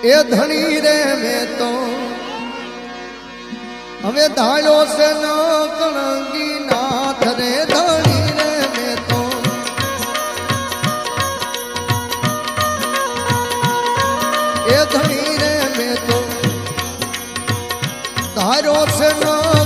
એ ધણી રે મેં તો હવે ધાડ્યો છે ન કણગી નાથ રે ધણી રે મેં તો એ ધણી રે મેં તો ધાર્યો છે ન